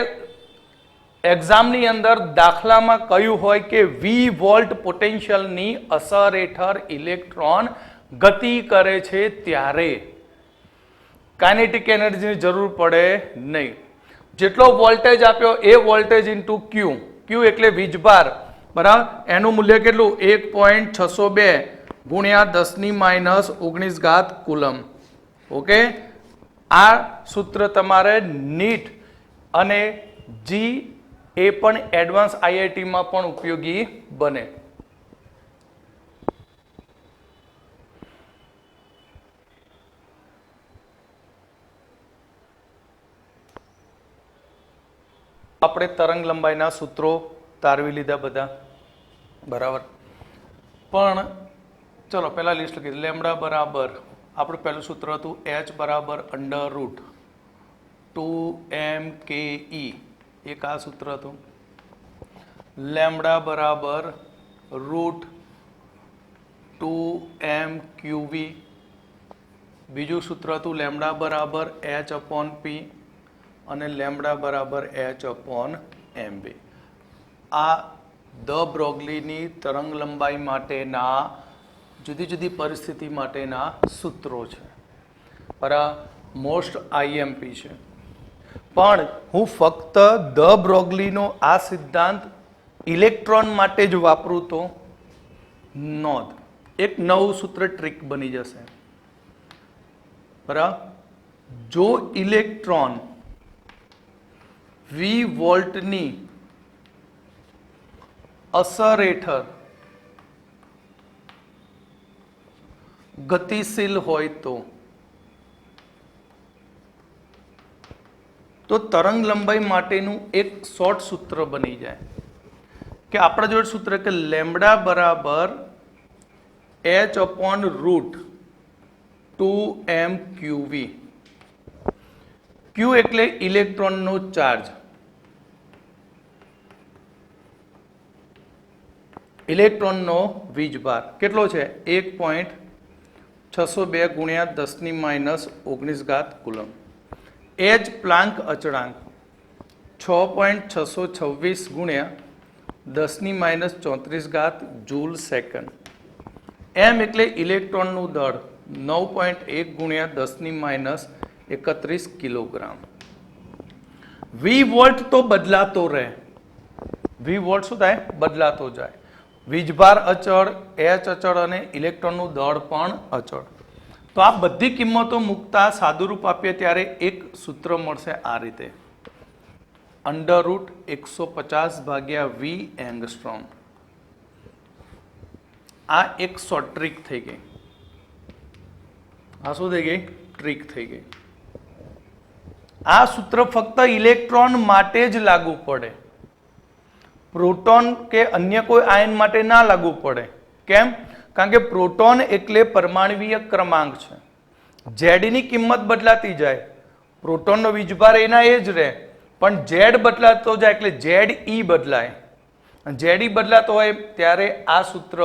[SPEAKER 1] એક્ઝામની અંદર દાખલામાં કહ્યું હોય કે વી વોલ્ટ પોટેન્શિયલની અસર હેઠળ ઇલેક્ટ્રોન ગતિ કરે છે ત્યારે કાઇનેટિક એનર્જીની જરૂર પડે નહીં. જેટલો વોલ્ટેજ આપ્યો એ વોલ્ટેજ ઇન્ટુ ક્યુ. ક્યુ એટલે વીજભાર. બરાબર. એનું મૂલ્ય કેટલું? 1.602 ગુણ્યા 10⁻19 ઘાત કુલમ. ઓકે. આ સૂત્ર તમારે નીટ અને જી એ પણ એડવાન્સ આઈઆઈટીમાં પણ ઉપયોગી બને. આપણે તરંગ લંબાઈના સૂત્રો તારવી લીધા બધા. બરાબર. પણ ચલો પહેલા લિસ્ટ લખી. લેમ્બડા બરાબર આપણું પહેલું સૂત્ર હતું h બરાબર અંડર રૂટ 2mke. એક આ સૂત્ર હતું. લેમ્બડા બરાબર રૂટ 2mqv. બીજું સૂત્ર હતું લેમ્બડા બરાબર h અપોન p અને લેમ્બડા બરાબર h અપોન mb. આ દ બ્રોગલીની તરંગ લંબાઈ માટેના જુદી જુદી પરિસ્થિતિ માટેના સૂત્રો છે. મોસ્ટ આઈએમપી છે. પણ હું ફક્ત દ બ્રોગલીનો આ સિદ્ધાંત ઇલેક્ટ્રોન માટે જ વાપરું તો નોંધ, એક નવું સૂત્ર ટ્રીક બની જશે. બરાબર. જો ઇલેક્ટ્રોન વી વોલ્ટની અસર હેઠળ ગતિશીલ હોય તો તરંગ લંબાઈ માટેનું એક શોર્ટ સૂત્ર બની જાય કે આપણા જોડે સૂત્ર કે લેમ્બડા બરાબર h upon route 2mqv. q એટલે ઇલેક્ટ્રોનનો ચાર્જ. ઇલેક્ટ્રોનનો વીજભાર કેટલો છે? 1.602 ગુણ્યા 10⁻19 ઘાત કુલમ. h પ્લાન્ક અચળાંક 6.626 ગુણ્યા 10⁻34 ઘાત જૂલ સેકન્ડ. m એટલે ઇલેક્ટ્રોનનું દળ 9.1 ગુણ્યા 10⁻31 કિલોગ્રામ. વી વોલ્ટ તો બદલાતો રહે. વી વોલ્ટ શું થાય? બદલાતો જાય. વીજભાર અચળ, h અચળ અને ઇલેક્ટ્રોનનું દળ પણ અચળ. તો આ બધી કિંમતો મૂકતા સાદુરૂપ આપીએ ત્યારે એક સૂત્ર મળશે આ રીતે: અંડર રૂટ 150 ભાગ્યા વી એંગસ્ટ્રોમ. આ એક શોર્ટ ટ્રીક થઈ ગઈ. આ શું થઈ ગઈ? ટ્રીક થઈ ગઈ. આ સૂત્ર ફક્ત ઇલેક્ટ્રોન માટે જ લાગુ પડે, પ્રોટોન કે અન્ય કોઈ આયન માટે ના લાગુ પડે. કેમ? કારણ કે પ્રોટોન એટલે પરમાણ્વીય ક્રમાંક છે. ઝેડની કિંમત બદલાતી જાય, પ્રોટોનનો વીજભાર એના એ જ રહે, પણ ઝેડ બદલાતો જાય એટલે ઝેડ ઈ બદલાય. ઝેડ ઈ બદલાતો હોય ત્યારે આ સૂત્ર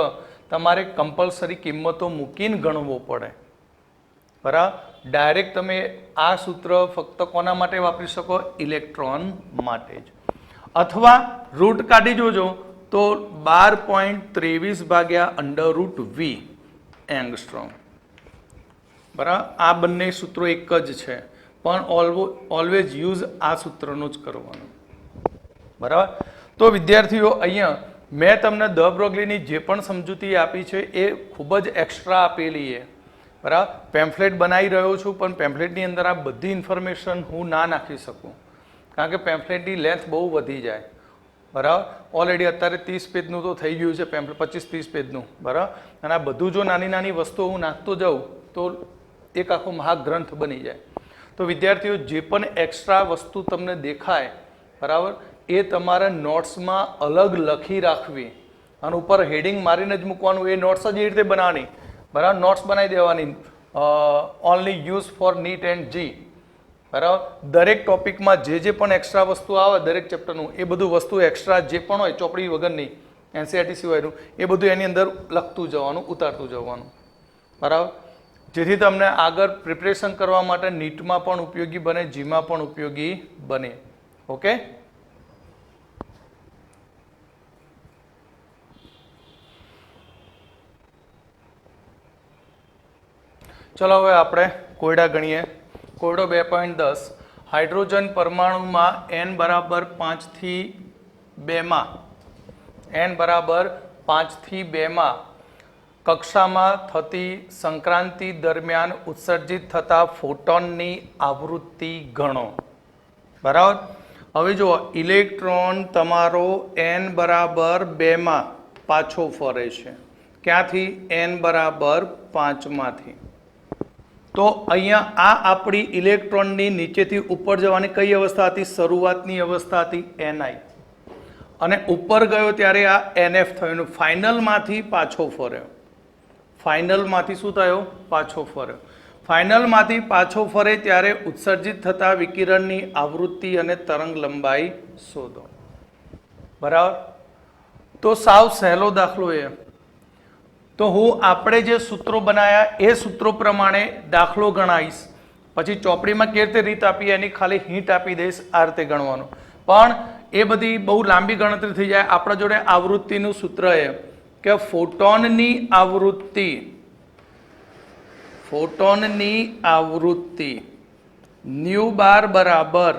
[SPEAKER 1] તમારે કમ્પલસરી કિંમતો મૂકીને ગણવો પડે. બરાબર. ડાયરેક્ટ તમે આ સૂત્ર ફક્ત કોના માટે વાપરી શકો? ઇલેક્ટ્રોન માટે જ. અથવા રૂટ કાઢી જોજો તો 12.23 ભાગ્યા અંડર રૂટ વી એંગસ્ટ્રોમ. બરાબર. આ બંને સૂત્રો એક જ છે, પણ ઓલવેઝ યુઝ આ સૂત્રનો જ કરવાનો. બરાબર. તો વિદ્યાર્થીઓ, અહીંયા મેં તમને દ બ્રોગલીની જે પણ સમજૂતી આપી છે એ ખૂબ જ એક્સ્ટ્રા આપેલી છે. બરાબર. પેમ્ફલેટ બનાવી રહ્યો છું, પણ પેમ્ફલેટની અંદર આ બધી ઇન્ફોર્મેશન હું ના નાખી શકું, કારણ કે પેમ્ફલેટની લેન્થ બહુ વધી જાય. બરાબર. ઓલરેડી અત્યારે 30 પેજનું તો થઈ ગયું છે પેમ્ફલેટ, 25-30 પેજનું. બરાબર. અને આ બધું જો નાની નાની વસ્તુઓ હું નાખતો જાઉં તો એક આખો મહાગ્રંથ બની જાય. તો વિદ્યાર્થીઓ, જે પણ એક્સ્ટ્રા વસ્તુ તમને દેખાય, બરાબર, એ તમારે નોટ્સમાં અલગ લખી રાખવી અને ઉપર હેડિંગ મારીને જ મૂકવાનું. એ નોટ્સ જ એ રીતે બનાવવાની. બરાબર. નોટ્સ બનાવી દેવાની, only use for NEET and JEE. બરાબર. દરેક ટોપિકમાં જે પણ એક્સ્ટ્રા વસ્તુ આવે દરેક ચેપ્ટરનું, એ બધું વસ્તુ એક્સ્ટ્રા જે પણ હોય ચોપડી વગરની, એનસીઈઆરટી સિવાયનું, એ બધું એની અંદર લખતું જવાનું, ઉતારતું જવાનું. બરાબર. જેથી તમને આગળ પ્રિપરેશન કરવા માટે નીટમાં પણ ઉપયોગી બને, જીમાં પણ ઉપયોગી બને. ઓકે. ચલો હવે આપણે કોયડા ગણીએ. કોયડો 2.10. હાઇડ્રોજન પરમાણુમાં n બરાબર 5 થી 2માં n બરાબર 5 થી 2માં કક્ષામાં થતી સંક્રાંતિ દરમિયાન ઉત્સર્જિત થતા ફોટોનની આવૃત્તિ ગણો. બરાબર. હવે જુઓ, ઇલેક્ટ્રોન તમારો n બરાબર 2માં પાછો ફરે છે. ક્યાંથી? n બરાબર 5માંથી. તો અહીંયા આ આપણી ઇલેક્ટ્રોનની નીચેથી ઉપર જવાની કઈ અવસ્થા હતી? શરૂઆતની અવસ્થા હતી ni. અને ઉપર ગયો ત્યારે આ nf થયું. ફાઇનલમાંથી પાછો ફર્યો. ફાઇનલમાંથી શું થયો? પાછો ફર્યો. ફાઇનલમાંથી પાછો ફરે ત્યારે ઉત્સર્જિત થતા વિકિરણની આવૃત્તિ અને તરંગ લંબાઈ શોધો. બરાબર. તો સાવ સહેલો દાખલો એ. તો હું આપણે જે સૂત્રો બનાવ્યા એ સૂત્રો પ્રમાણે દાખલો ગણાવીશ. પછી ચોપડીમાં કેવી રીતે રીત આપી એની ખાલી હિન્ટ આપી દઈશ, આ રીતે ગણવાનું. પણ એ બધી બહુ લાંબી ગણતરી થઈ જાય. આપણા જોડે આવૃત્તિનું સૂત્ર એ કે ફોટોનની આવૃત્તિ ન્યુ બાર બરાબર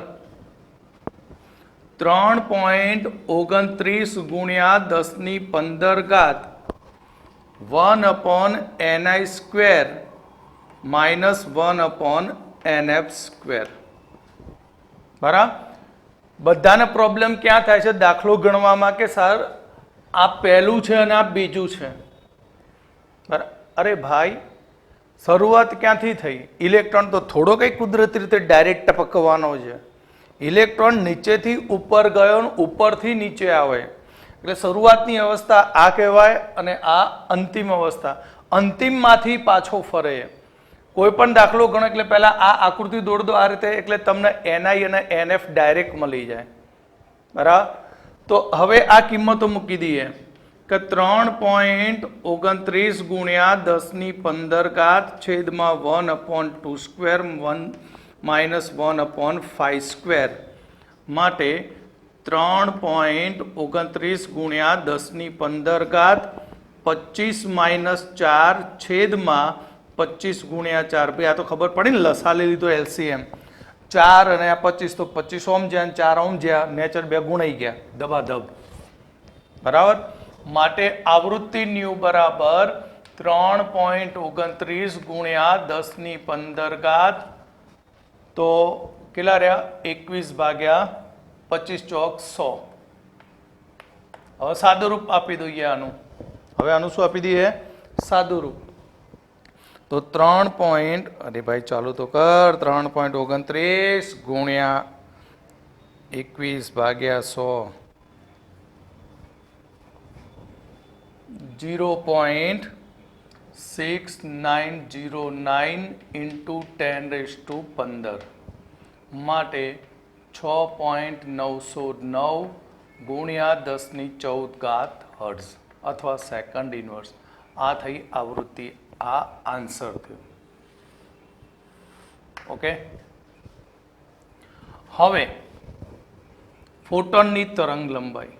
[SPEAKER 1] 3.29 ગુણ્યા 10^15 1/ni² માઇનસ 1/nf². બરાબર. બધાને પ્રોબ્લેમ ક્યાં થાય છે દાખલો ગણવામાં કે સર આ પહેલું છે અને આ બીજું છે. બરાબર. અરે ભાઈ, શરૂઆત ક્યાંથી થઈ? ઇલેક્ટ્રોન તો થોડો કંઈ કુદરતી રીતે ડાયરેક્ટ ટપકવાનો છે. ઇલેક્ટ્રોન નીચેથી ઉપર ગયો, ઉપરથી નીચે આવે, એટલે શરૂઆતની અવસ્થા આ કહેવાય અને આ અંતિમ અવસ્થા. અંતિમમાંથી પાછો ફરે. કોઈ પણ દાખલો ગણો એટલે પહેલા આ આકૃતિ દોડ દો આ રીતે, એટલે તમને ni અને nf ડાયરેક્ટ મળી જાય. બરાબર. તો હવે આ કિંમતો મૂકી દઈએ કે 3.29 ગુણ્યા 10^15 છેદમાં 1/2² માઇનસ 1/5² માટે 3.29 ગુણ્યા 10^15 25 - 4 છેદમાં 25 ગુણ્યા 4. ભાઈ આ તો ખબર પડી ને, લસા લઈ લીધો LCM. 4 અને આ 25 તો 25 ઓમ જ્યાં 4 ઓમ જ્યાં નેચર 2 ગુણાઈ ગયા દબાદબ. બરાબર. માટે આવૃત્તિ ન્યુ બરાબર 3.29 ગુણ્યા 10^15 તો કેટલા રહ્યા? 21/25 ચોક 100. હવે સાદું રૂપ આપી દઈએ આનું. હવે આનું શું આપી દઈએ? સાદું રૂપ. તો 3. અરે ભાઈ ચાલુ તો કર. 3.29 ગુણ્યા 21/100 0.6909 into 10⁻15 માટે 6.909 ગુણ્યા 10⁻14 હર્ટ્ઝ અથવા સેકન્ડ ઇન્વર્સ. આ થઈ આવૃત્તિ. આ આન્સર થયો. ઓકે. હવે ફોટોનની તરંગ લંબાઈ.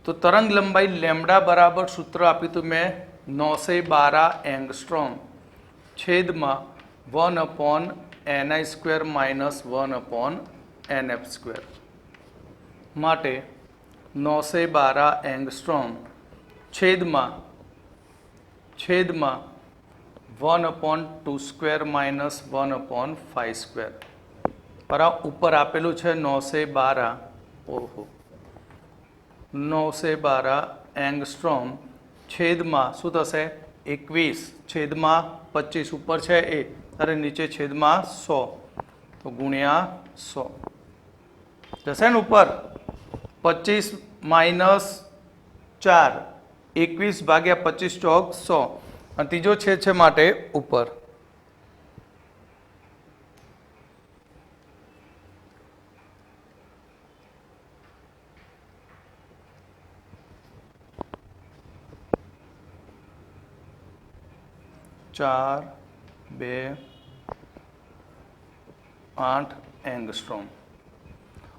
[SPEAKER 1] તો તરંગ લંબાઈ લેમ્ડા બરાબર સૂત્ર આપ્યું હતું મેં 912 એંગસ્ટ્રોમ છેદમાં 1/ni² માઇનસ 1/nf². માટે 912 एंगस्ट्रॉम छेदમાં 1/2² माइनस 1/5². બરાબર. ઉપર આપેલું છે 912. ઓહો, 912 એંગસ્ટ્રોમ છેદમાં શું થશે? 21/25 ઉપર છે એ અને નીચે છેદમાં 100 તો ગુણ્યા 100 જશે ને ઉપર 25 માઇનસ 4 21 ભાગ્યા 25 ચોક 100 અને ત્રીજો છેદ છે માટે ઉપર. ચાર 2 8 એંગસ્ટ્રોમ.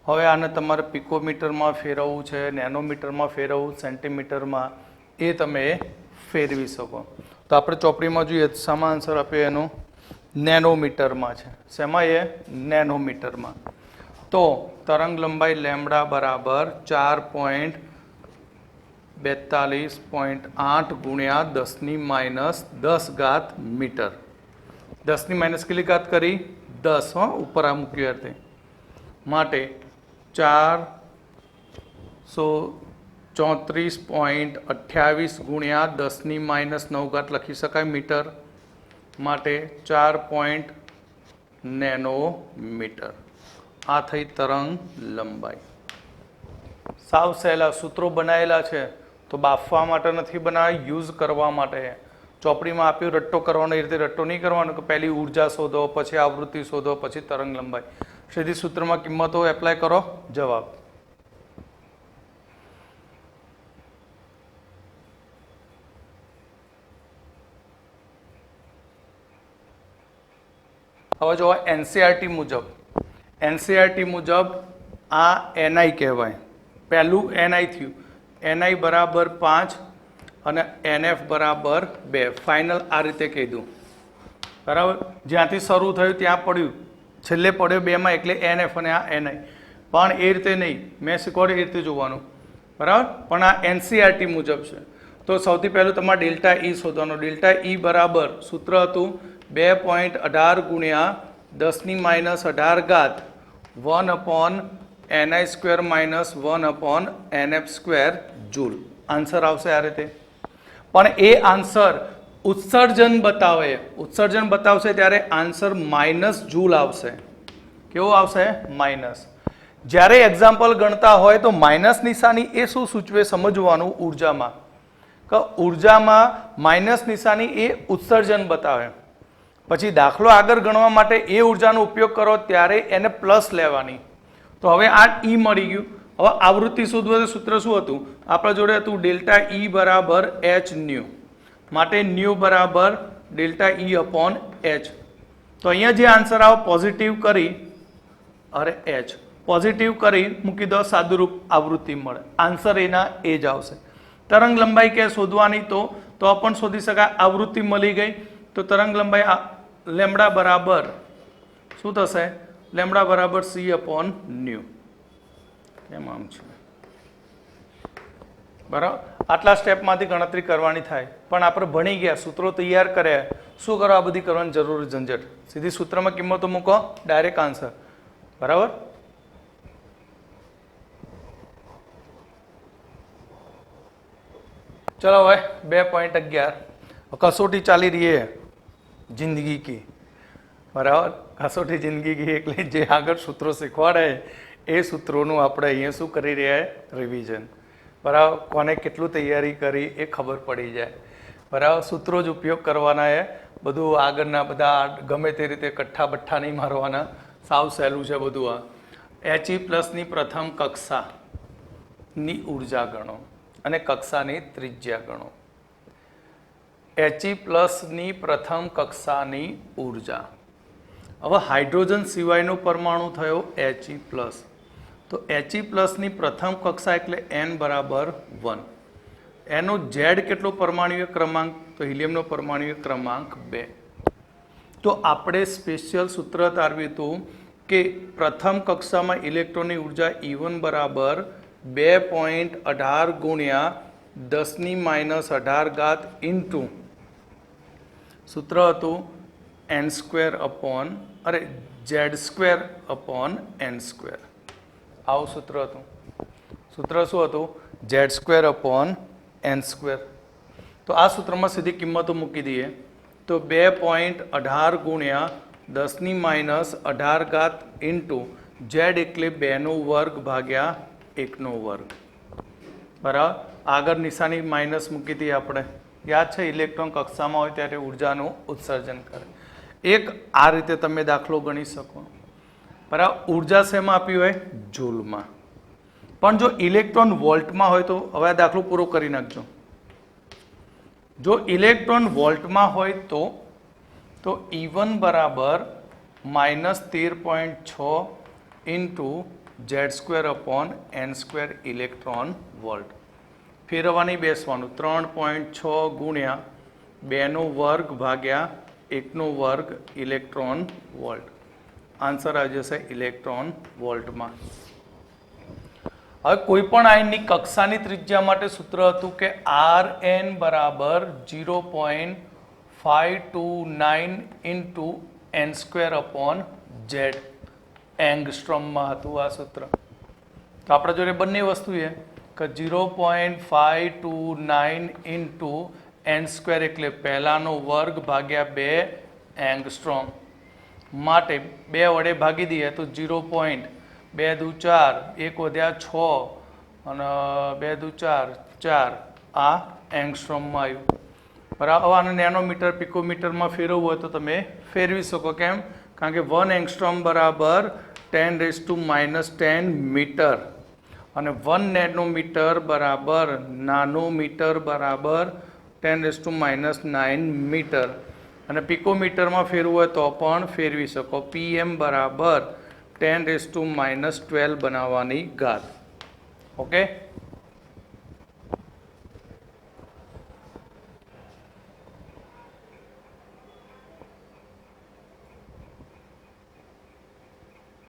[SPEAKER 1] હવે આને તમારે પિકોમીટરમાં ફેરવવું છે, નેનોમીટરમાં ફેરવવું, સેન્ટીમીટરમાં, એ તમે ફેરવી શકો. તો આપણે ચોપડીમાં જોઈએ શામાં આન્સર આપ્યો એનો નેનોમીટરમાં છે. શેમાં? એ નેનોમીટરમાં. તો તરંગ લંબાઈ લેમ્બડા બરાબર 4.42.8 ગુણ્યા 10⁻10 મીટર. 10⁻ કેટલી ઘાત કરી? 10. હો, ઉપર આ મૂક્યું તે માટે 434.28 ગુણ્યા 10⁻9 લખી શકાય મીટર. માટે 4 નેનોમીટર. આ થઈ તરંગ લંબાઈ. સાવ સહેલા સૂત્રો બનાવેલા છે, તો બાફવા માટે નથી બનાવ્યા, યુઝ કરવા માટે. ચોપડીમાં આપ્યું રટ્ટો કરવાનો, એ રીતે રટ્ટો નહીં કરવાનો કે પહેલી ઉર્જા શોધો, પછી આવૃત્તિ શોધો, પછી તરંગ લંબાઈ. સીધી સૂત્રમાં કિંમતો એપ્લાય કરો, જવાબ. હવે જો એનસીઆરટી મુજબ આ એનઆઈ કહેવાય. પહેલું એનઆઈ થયું. એનઆઈ બરાબર 5 અને એનએફ બરાબર 2. ફાઇનલ આ રીતે કહી દઉં. બરાબર. જ્યાંથી શરૂ થયું ત્યાં પડ્યું, છેલ્લે પડ્યો 2માં, એટલે એનએફ અને આ એનઆઈ. પણ એ રીતે નહીં, મેં શીખવાડ્યું એ રીતે જોવાનું. બરાબર. પણ આ એનસીઆરટી મુજબ છે. તો સૌથી પહેલું તમારે ડેલ્ટા ઈ શોધવાનું. ડેલ્ટા ઈ બરાબર સૂત્ર હતું 2.18 ગુણ્યા 10⁻18 1/ni² minus 1/nf² joule. Answer આવશે આ રીતે. પણ એ આન્સર ઉત્સર્જન બતાવશે ત્યારે આન્સર માઇનસ જૂલ આવશે. કેવો આવશે? માઇનસ. જ્યારે એક્ઝામ્પલ ગણતા હોય તો માઇનસ નિશાની એ શું સૂચવે સમજવાનું. ઉર્જામાં કે ઉર્જામાં માઇનસ નિશાની એ ઉત્સર્જન બતાવે. પછી દાખલો આગળ ગણવા માટે એ ઉર્જાનો ઉપયોગ કરો ત્યારે એને પ્લસ લેવાની. તો હવે આ ઈ મળી ગયું. હવે આવૃત્તિ શોધવાનું સૂત્ર શું હતું આપણા જોડે? હતું ડેલ્ટા ઈ બરાબર એચ ન્યુ. માટે ન્યુ બરાબર ડેલ્ટા ઈ અપોન એચ. તો અહીંયા જે આન્સર આવે પોઝિટિવ કરી એચ પોઝિટિવ કરી મૂકી દો, સાદુરૂપ આવૃત્તિ મળે. આન્સર એના એ જ આવશે. તરંગ લંબાઈ કે શોધવાની તો પણ શોધી શકાય. આવૃત્તિ મળી ગઈ તો તરંગ લંબાઈ લેમ્બડા બરાબર શું થશે? લેમ્બડા બરાબર સી અપોન ન્યુ. કેમ આમ છે? બરાબર. આટલા સ્ટેપમાંથી ગણતરી કરવાની થાય. પણ આપણે ભણી ગયા, સૂત્રો તૈયાર કર્યા, શું કરો? આ બધી કરવાની જરૂર ઝંઝટ. સીધી સૂત્રમાં કિંમતો મૂકો, ડાયરેક્ટ આન્સર. બરાબર. ચલો હવે 2.11 કસોટી ચાલી રહી है जिंदगी की. બરાબર. કસોટી જિંદગી કી એટલે જે આગળ સૂત્રો શીખવાડે એ સૂત્રોનું આપણે અહીંયા શું કરી રહ્યા? રિવિઝન. બરાબર. કોને કેટલું તૈયારી કરી એ ખબર પડી જાય. બરાબર. સૂત્રો જ ઉપયોગ કરવાના એ. બધું આગળના બધા ગમે તે રીતે કઠ્ઠા બઠ્ઠા નહીં મારવાના. સાવ સહેલું છે બધું. આ એચઈ પ્લસની પ્રથમ કક્ષાની ઉર્જા ગણો અને કક્ષાની ત્રિજ્યા ગણો. એચઈ પ્લસની પ્રથમ કક્ષાની ઉર્જા. હવે હાઇડ્રોજન સિવાયનો પરમાણુ થયો એચઈ પ્લસ. તો એચઈ પ્લસની પ્રથમ કક્ષા એટલે એન બરાબર 1. એનો ઝેડ કેટલો પરમાણુય ક્રમાંક? તો હિલિયમનો પરમાણુય ક્રમાંક 2. તો આપણે સ્પેશિયલ સૂત્ર તારવ્યું હતું કે પ્રથમ કક્ષામાં ઇલેક્ટ્રોનની ઉર્જા E1 બરાબર 2.18 ગુણ્યા 10⁻18 ઇન્ટુ સૂત્ર હતું z² આવું સૂત્ર હતું. સૂત્ર શું હતું? z²/n². તો આ સૂત્રમાં સીધી કિંમતો મૂકી દઈએ તો 2.18 ગુણ્યા 10⁻18 ઇન્ટુ z એટલે 2² ભાગ્યા 1². બરાબર. આગળ નિશાની માઇનસ મૂકી દઈએ આપણે. યાદ છે ઇલેક્ટ્રોન કક્ષામાં હોય ત્યારે ઉર્જાનું ઉત્સર્જન કરે. એક આ રીતે તમે દાખલો ગણી શકો. બરાબર. ઉર્જા શેમાં આપી હોય? જૂલમાં. પણ જો ઇલેક્ટ્રોન વોલ્ટમાં હોય તો હવે આ દાખલો પૂરો કરી નાખજો. જો ઇલેક્ટ્રોન વોલ્ટમાં હોય તો E1 બરાબર -13.6 ઇન્ટુ z²/n² ઇલેક્ટ્રોન વોલ્ટ. ફેરવવાની બેસવાનું 3.6 ગુણ્યા 2² ભાગ્યા 1² ઇલેક્ટ્રોન વોલ્ટ. આન્સર આવી જશે ઇલેક્ટ્રોન વોલ્ટમાં. હવે કોઈ પણ આયનની કક્ષાની ત્રિજ્યા માટે સૂત્ર હતું કે Rn બરાબર 0.529 ઇન્ટુ n²/z. એંગસ્ટ્રોમમાં હતું આ સૂત્ર. તો આપણા જોડે બંને વસ્તુ છે કે 0.529 ઇન્ટુ n² એટલે પહેલાનો વર્ગ ભાગ્યા 2 એંગસ્ટ્રોમ. માટે 2 વડે ભાગી દઈએ તો 0.2 દુ 4, 1 વધ્યા 6 અને 2 દુ 4, 4 આ એંગસ્ટ્રોમમાં આવ્યું. બરાબર. આને નેનોમીટર પિકોમીટરમાં ફેરવવું હોય તો તમે ફેરવી શકો. કેમ? કારણ કે 1 એંગસ્ટ્રોમ બરાબર 10⁻10 મીટર અને 1 નેનોમીટર બરાબર નાનોમીટર બરાબર 10⁻9 મીટર. અને પિકોમીટરમાં ફેરવું હોય તો પણ ફેરવી શકો. PM બરાબર 10⁻12 બનાવવાની ઘાત. ઓકે.